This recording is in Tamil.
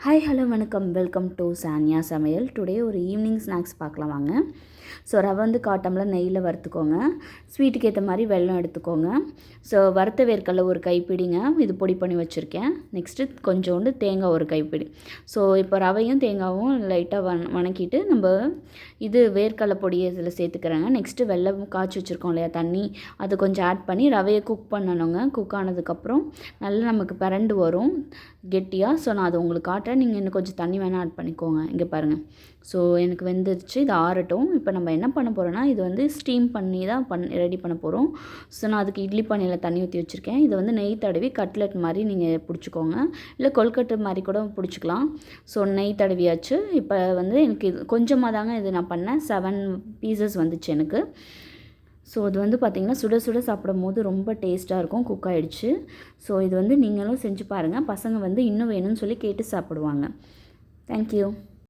ஹாய் ஹலோ வணக்கம் வெல்கம் டு சானியா சமையல். டுடே ஒரு ஈவினிங் ஸ்நாக்ஸ் பார்க்கலாம் வாங்க. ஸோ ரவை வந்து காட்டமில் நெய்யில் வறுத்துக்கோங்க. ஸ்வீட்டுக்கு ஏற்ற மாதிரி வெல்லம் எடுத்துக்கோங்க. ஸோ வறுத்த வேர்க்கடலை ஒரு கைப்பிடிங்க, இது பொடி பண்ணி வச்சுருக்கேன். நெக்ஸ்ட்டு கொஞ்சோண்டு தேங்காய் ஒரு கைப்பிடி. ஸோ இப்போ ரவையும் தேங்காயும் லைட்டாக வணக்கிட்டு நம்ம இது வேர்க்கடலை பொடியை இதில் சேர்த்துக்கிறேங்க. நெக்ஸ்ட்டு வெல்லம் காய்ச்சி வச்சுருக்கோம் இல்லையா தண்ணி, அது கொஞ்சம் ஆட் பண்ணி ரவையை குக் பண்ணணுங்க. குக் ஆனதுக்கப்புறம் நல்லா நமக்கு பரண்டு வரும் கெட்டியாக. ஸோ நான் அதை உங்களுக்கு காட்டுறேன். நீங்கள் இன்னும் கொஞ்சம் தண்ணி வேணால் ஆட் பண்ணிக்கோங்க. இங்கே பாருங்கள். ஸோ எனக்கு வெந்துருச்சு. இது ஆறட்டும். இப்போ நம்ம என்ன பண்ண போகிறோன்னா, இது வந்து ஸ்டீம் பண்ணி தான் ரெடி பண்ண போகிறோம். ஸோ நான் அதுக்கு இட்லி பானையில் தண்ணி ஊற்றி வச்சுருக்கேன். இதை வந்து நெய் தடவி கட்லெட் மாதிரி நீங்கள் பிடிச்சிக்கோங்க, இல்லை கொல்கட்டை மாதிரி கூட பிடிச்சிக்கலாம். ஸோ நெய் தடவியாச்சு. இப்போ வந்து எனக்கு இது கொஞ்சமாக தாங்க இது நான் பண்ணேன். 7 பீசஸ் வந்துச்சு எனக்கு. ஸோ இது வந்து பார்த்திங்கன்னா சுட சுட சாப்பிடும் போது ரொம்ப டேஸ்ட்டாக இருக்கும். குக் ஆகிடுச்சு. ஸோ இது வந்து நீங்களும் செஞ்சு பாருங்கள். பசங்க வந்து இன்னும் வேணும்னு சொல்லி கேட்டு சாப்பிடுவாங்க. தேங்க்யூ.